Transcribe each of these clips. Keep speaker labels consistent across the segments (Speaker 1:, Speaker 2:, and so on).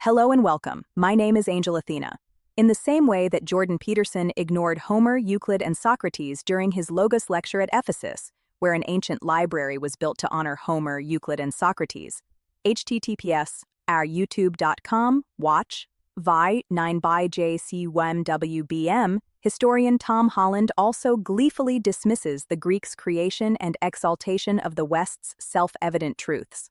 Speaker 1: Hello and welcome. My name is Angel Athena. In the same way that Jordan Peterson ignored Homer, Euclid, and Socrates during his Logos lecture at Ephesus, where an ancient library was built to honor Homer, Euclid, and Socrates, https our youtube.com watch vi 9 by jcwmwbm historian Tom Holland also gleefully dismisses the Greeks' creation and exaltation of the West's self-evident truths.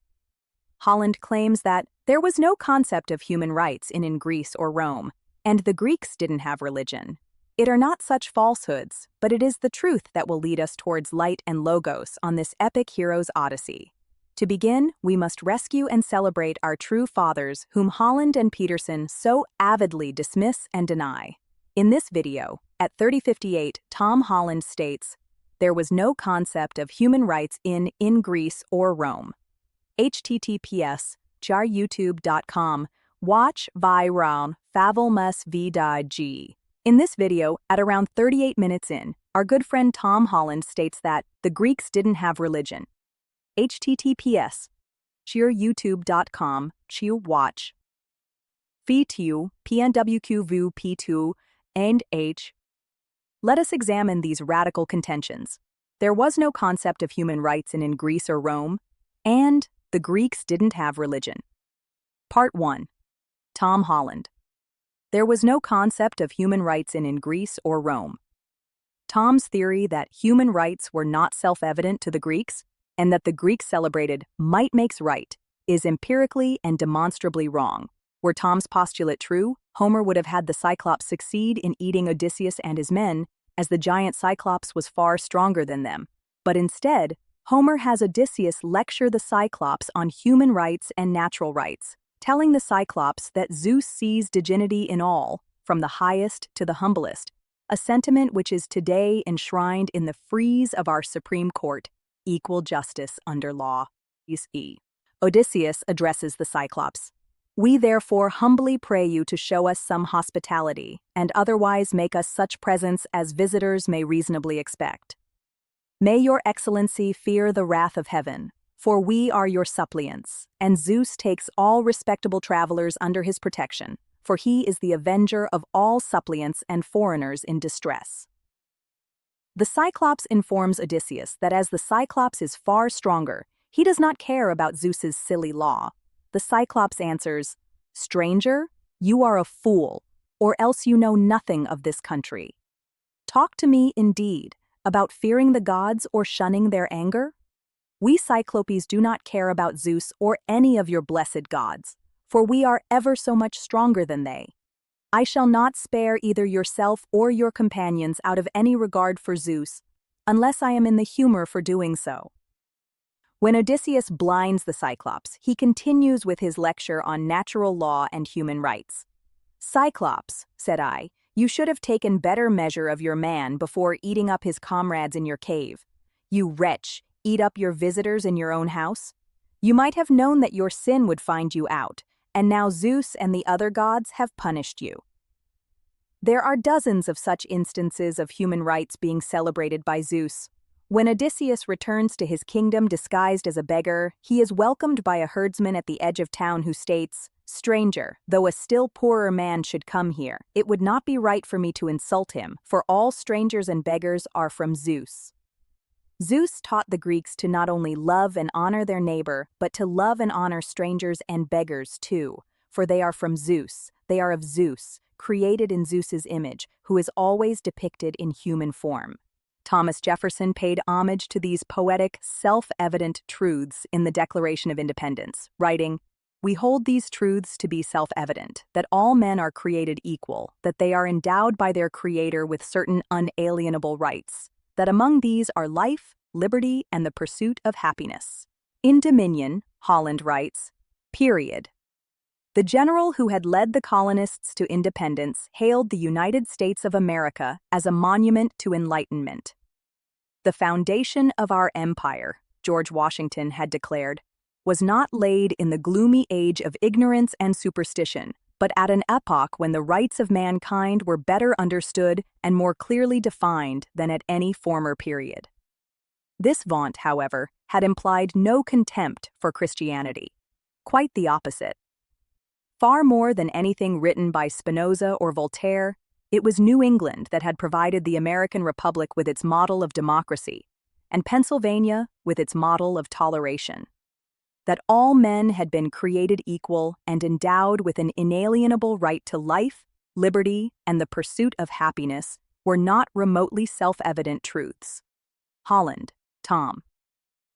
Speaker 1: Holland claims that there was no concept of human rights in Greece or Rome, and the Greeks didn't have religion. It are not such falsehoods, but it is the truth that will lead us towards light and logos on this epic hero's odyssey. To begin, we must rescue and celebrate our true fathers whom Holland and Peterson so avidly dismiss and deny. In this video, at 3058, Tom Holland states, "There was no concept of human rights in Greece or Rome." https youtube.com watch vi round favelmus v.g. In this video, at around 38 minutes in, our good friend Tom Holland states that the Greeks didn't have religion. https youtube.com watch v2 pnwq p2 and h. Let us examine these radical contentions. There was no concept of human rights in Greece or Rome, and the Greeks didn't have religion. Part 1. Tom Holland. There was no concept of human rights in Greece or Rome. Tom's theory that human rights were not self-evident to the Greeks, and that the Greeks celebrated might makes right, is empirically and demonstrably wrong. Were Tom's postulate true, Homer would have had the Cyclops succeed in eating Odysseus and his men, as the giant Cyclops was far stronger than them. But instead, Homer has Odysseus lecture the Cyclops on human rights and natural rights, telling the Cyclops that Zeus sees dignity in all, from the highest to the humblest, a sentiment which is today enshrined in the frieze of our Supreme Court, equal justice under law. Odysseus addresses the Cyclops. "We therefore humbly pray you to show us some hospitality, and otherwise make us such presents as visitors may reasonably expect. May your excellency fear the wrath of heaven, for we are your suppliants, and Zeus takes all respectable travelers under his protection, for he is the avenger of all suppliants and foreigners in distress." The Cyclops informs Odysseus that as the Cyclops is far stronger, he does not care about Zeus's silly law. The Cyclops answers, "Stranger, you are a fool, or else you know nothing of this country. Talk to me, indeed, about fearing the gods or shunning their anger? We Cyclopes do not care about Zeus or any of your blessed gods, for we are ever so much stronger than they. I shall not spare either yourself or your companions out of any regard for Zeus, unless I am in the humor for doing so." When Odysseus blinds the Cyclops, he continues with his lecture on natural law and human rights. "Cyclops," said I, "you should have taken better measure of your man before eating up his comrades in your cave. You wretch, eat up your visitors in your own house? You might have known that your sin would find you out, and now Zeus and the other gods have punished you." There are dozens of such instances of human rights being celebrated by Zeus. When Odysseus returns to his kingdom disguised as a beggar, he is welcomed by a herdsman at the edge of town who states, "Stranger, though a still poorer man should come here, it would not be right for me to insult him, for all strangers and beggars are from Zeus." Zeus taught the Greeks to not only love and honor their neighbor, but to love and honor strangers and beggars too, for they are from Zeus, they are of Zeus, created in Zeus's image, who is always depicted in human form. Thomas Jefferson paid homage to these poetic, self-evident truths in the Declaration of Independence, writing, "We hold these truths to be self-evident, that all men are created equal, that they are endowed by their Creator with certain unalienable rights, that among these are life, liberty, and the pursuit of happiness." In Dominion, Holland writes, period. The general who had led the colonists to independence hailed the United States of America as a monument to enlightenment. "The foundation of our empire," George Washington had declared, "was not laid in the gloomy age of ignorance and superstition, but at an epoch when the rights of mankind were better understood and more clearly defined than at any former period." This vaunt, however, had implied no contempt for Christianity. Quite the opposite. Far more than anything written by Spinoza or Voltaire, it was New England that had provided the American Republic with its model of democracy, and Pennsylvania with its model of toleration. That all men had been created equal and endowed with an inalienable right to life, liberty, and the pursuit of happiness were not remotely self-evident truths. Holland, Tom.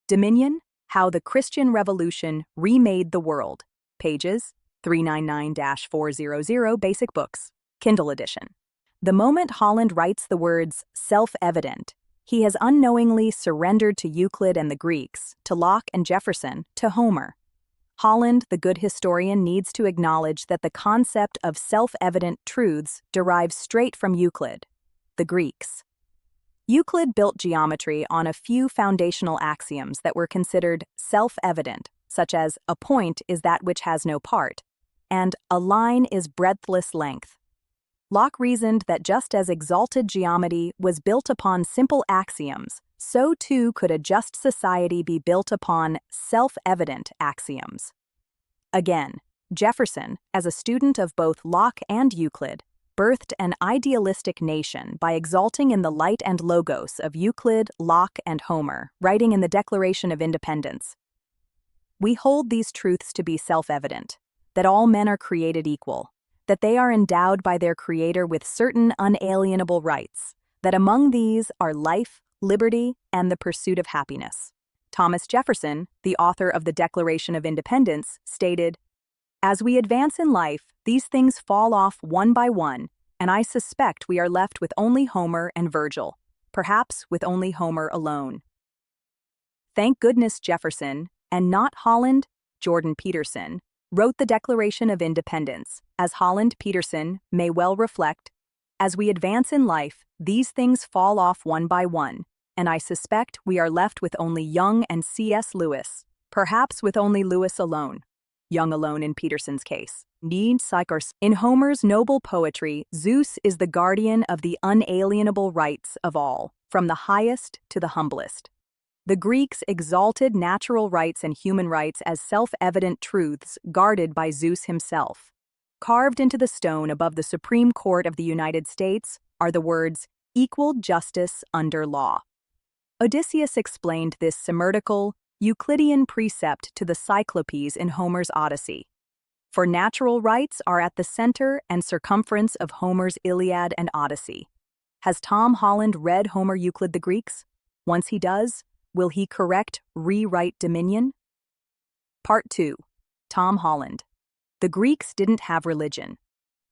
Speaker 1: Dominion, How the Christian Revolution Remade the World. Pages 399-400 Basic Books, Kindle edition. The moment Holland writes the words self-evident, he has unknowingly surrendered to Euclid and the Greeks, to Locke and Jefferson, to Homer. Holland, the good historian, needs to acknowledge that the concept of self-evident truths derives straight from Euclid, the Greeks. Euclid built geometry on a few foundational axioms that were considered self-evident, such as a point is that which has no part, and a line is breadthless length. Locke reasoned that just as exalted geometry was built upon simple axioms, so too could a just society be built upon self-evident axioms. Again, Jefferson, as a student of both Locke and Euclid, birthed an idealistic nation by exalting in the light and logos of Euclid, Locke, and Homer, writing in the Declaration of Independence. We hold these truths to be self-evident, that all men are created equal, that they are endowed by their Creator with certain unalienable rights, that among these are life, liberty, and the pursuit of happiness. Thomas Jefferson, the author of the Declaration of Independence, stated, "As we advance in life, these things fall off one by one, and I suspect we are left with only Homer and Virgil, perhaps with only Homer alone." Thank goodness Jefferson, and not Holland, Jordan Peterson, wrote the Declaration of Independence, as Holland Peterson may well reflect, "As we advance in life, these things fall off one by one, and I suspect we are left with only Jung and C.S. Lewis, perhaps with only Lewis alone." Jung alone in Peterson's case. In Homer's noble poetry, Zeus is the guardian of the unalienable rights of all, from the highest to the humblest. The Greeks exalted natural rights and human rights as self-evident truths guarded by Zeus himself. Carved into the stone above the Supreme Court of the United States are the words, "Equal justice under law." Odysseus explained this Semirtical, Euclidean precept to the Cyclopes in Homer's Odyssey. For natural rights are at the center and circumference of Homer's Iliad and Odyssey. Has Tom Holland read Homer, Euclid, the Greeks? Once he does, will he rewrite Dominion? Part 2. Tom Holland. The Greeks didn't have religion.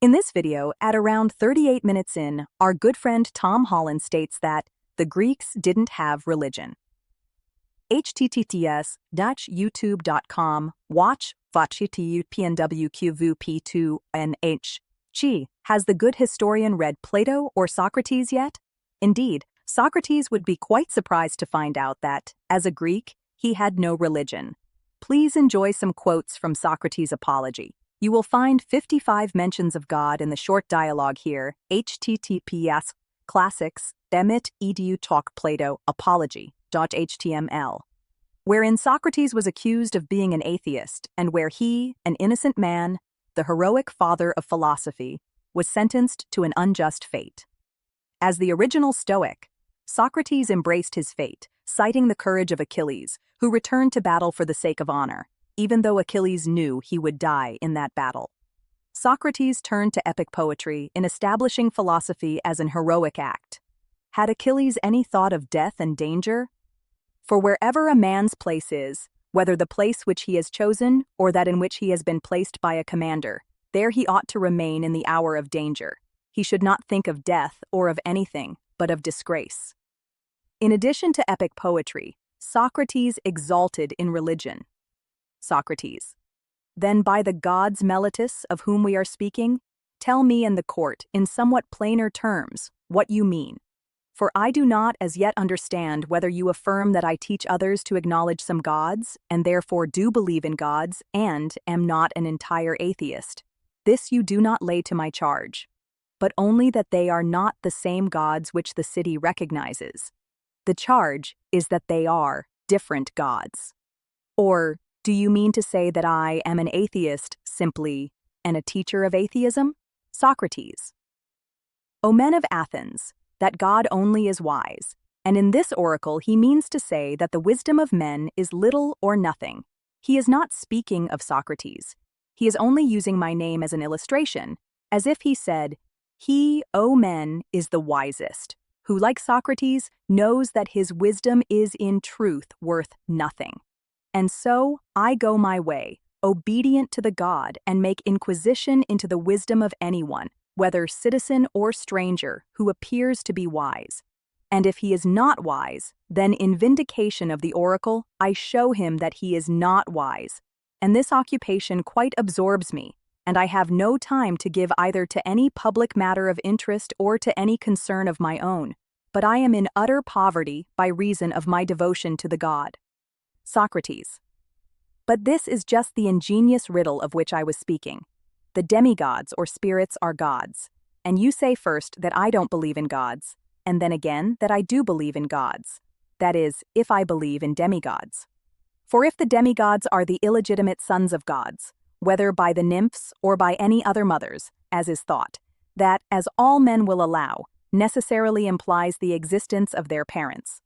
Speaker 1: In this video, at around 38 minutes in, our good friend Tom Holland states that the Greeks didn't have religion. https://youtube.com watch vachitupnwqvp2nh. Has the good historian read Plato or Socrates yet? Indeed, Socrates would be quite surprised to find out that, as a Greek, he had no religion. Please enjoy some quotes from Socrates' Apology. You will find 55 mentions of God in the short dialogue here, https://classics.edu talk Plato apology.html, wherein Socrates was accused of being an atheist and where he, an innocent man, the heroic father of philosophy, was sentenced to an unjust fate. As the original Stoic, Socrates embraced his fate, citing the courage of Achilles, who returned to battle for the sake of honor, even though Achilles knew he would die in that battle. Socrates turned to epic poetry in establishing philosophy as an heroic act. Had Achilles any thought of death and danger? For wherever a man's place is, whether the place which he has chosen or that in which he has been placed by a commander, there he ought to remain in the hour of danger. He should not think of death or of anything, but of disgrace. In addition to epic poetry, Socrates exalted in religion. Socrates. Then by the gods Meletus, of whom we are speaking, tell me and the court, in somewhat plainer terms, what you mean. For I do not as yet understand whether you affirm that I teach others to acknowledge some gods, and therefore do believe in gods, and am not an entire atheist. This you do not lay to my charge, but only that they are not the same gods which the city recognizes. The charge is that they are different gods. Or do you mean to say that I am an atheist simply, and a teacher of atheism? Socrates. O men of Athens, that God only is wise, and in this oracle he means to say that the wisdom of men is little or nothing. He is not speaking of Socrates. He is only using my name as an illustration, as if he said, "He, O men, is the wisest, who, like Socrates, knows that his wisdom is in truth worth nothing. And so I go my way, obedient to the God, and make inquisition into the wisdom of anyone, whether citizen or stranger, who appears to be wise. And if he is not wise, then in vindication of the oracle, I show him that he is not wise. And this occupation quite absorbs me, and I have no time to give either to any public matter of interest or to any concern of my own, but I am in utter poverty by reason of my devotion to the God." Socrates. But this is just the ingenious riddle of which I was speaking. The demigods or spirits are gods, and you say first that I don't believe in gods, and then again that I do believe in gods. That is, if I believe in demigods. For if the demigods are the illegitimate sons of gods, whether by the nymphs or by any other mothers, as is thought, that, as all men will allow, necessarily implies the existence of their parents.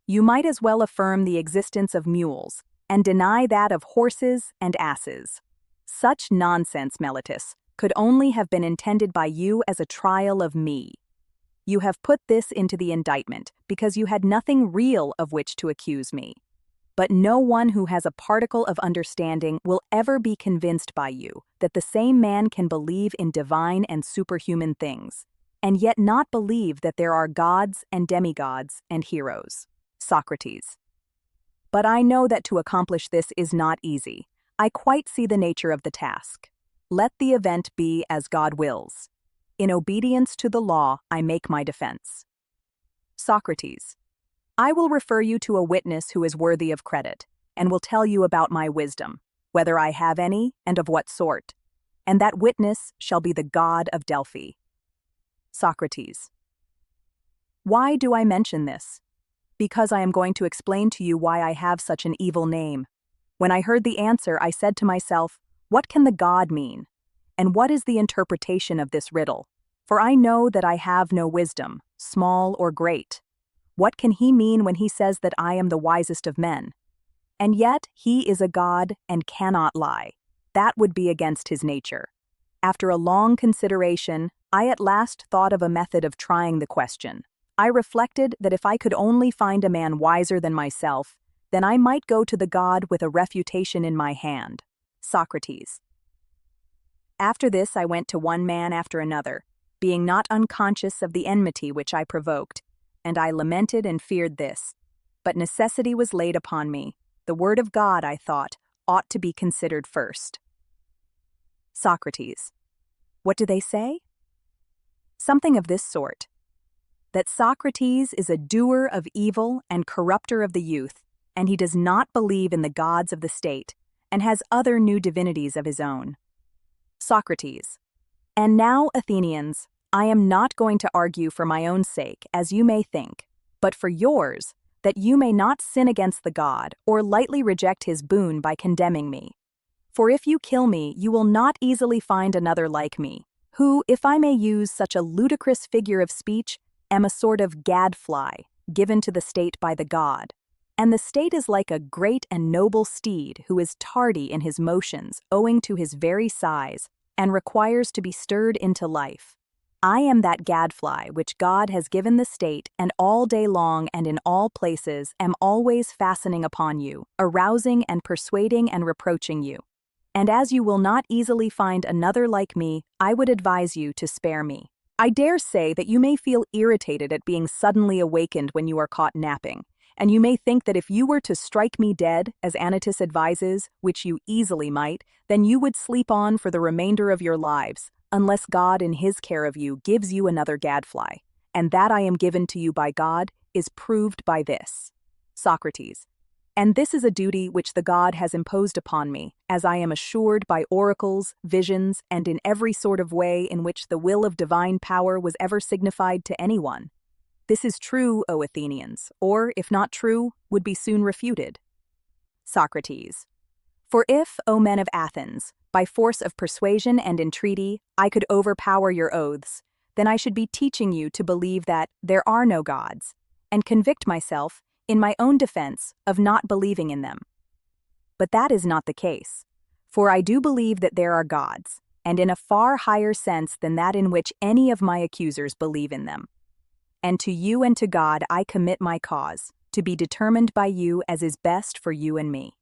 Speaker 1: You might as well affirm the existence of mules, and deny that of horses and asses. Such nonsense, Meletus, could only have been intended by you as a trial of me. You have put this into the indictment because you had nothing real of which to accuse me. But no one who has a particle of understanding will ever be convinced by you that the same man can believe in divine and superhuman things, and yet not believe that there are gods and demigods and heroes. Socrates. But I know that to accomplish this is not easy. I quite see the nature of the task. Let the event be as God wills. In obedience to the law, I make my defense. Socrates. I will refer you to a witness who is worthy of credit, and will tell you about my wisdom, whether I have any and of what sort, and that witness shall be the God of Delphi. Socrates. Why do I mention this? Because I am going to explain to you why I have such an evil name. When I heard the answer, I said to myself, what can the God mean? And what is the interpretation of this riddle? For I know that I have no wisdom, small or great. What can he mean when he says that I am the wisest of men? And yet he is a God and cannot lie. That would be against his nature. After a long consideration, I at last thought of a method of trying the question. I reflected that if I could only find a man wiser than myself, then I might go to the God with a refutation in my hand. Socrates. After this I went to one man after another, being not unconscious of the enmity which I provoked, and I lamented and feared this. But necessity was laid upon me. The word of God, I thought, ought to be considered first. Socrates. What do they say? Something of this sort. That Socrates is a doer of evil and corrupter of the youth, and he does not believe in the gods of the state, and has other new divinities of his own. Socrates. And now, Athenians, I am not going to argue for my own sake, as you may think, but for yours, that you may not sin against the God or lightly reject his boon by condemning me. For if you kill me, you will not easily find another like me, who, if I may use such a ludicrous figure of speech, am a sort of gadfly, given to the state by the God. And the state is like a great and noble steed who is tardy in his motions owing to his very size, and requires to be stirred into life. I am that gadfly which God has given the state, and all day long and in all places am always fastening upon you, arousing and persuading and reproaching you. And as you will not easily find another like me, I would advise you to spare me. I dare say that you may feel irritated at being suddenly awakened when you are caught napping, and you may think that if you were to strike me dead, as Anytus advises, which you easily might, then you would sleep on for the remainder of your lives, unless God in his care of you gives you another gadfly, and that I am given to you by God is proved by this. Socrates. And this is a duty which the God has imposed upon me, as I am assured by oracles, visions, and in every sort of way in which the will of divine power was ever signified to anyone. This is true, O Athenians, or, if not true, would be soon refuted. Socrates. For if, O men of Athens, by force of persuasion and entreaty, I could overpower your oaths, then I should be teaching you to believe that there are no gods, and convict myself, in my own defense, of not believing in them. But that is not the case, for I do believe that there are gods, and in a far higher sense than that in which any of my accusers believe in them. And to you and to God I commit my cause, to be determined by you as is best for you and me.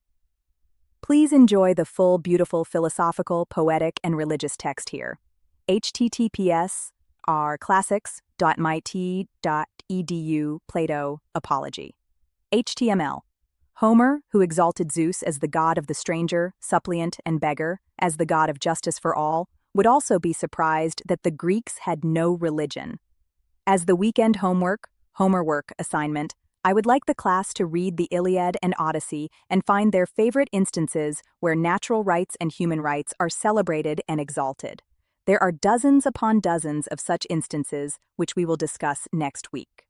Speaker 1: Please enjoy the full, beautiful philosophical, poetic, and religious text here. https://classics.mit.edu Plato Apology. HTML. Homer, who exalted Zeus as the god of the stranger, suppliant, and beggar, as the god of justice for all, would also be surprised that the Greeks had no religion. As the weekend homework assignment, I would like the class to read the Iliad and Odyssey and find their favorite instances where natural rights and human rights are celebrated and exalted. There are dozens upon dozens of such instances, which we will discuss next week.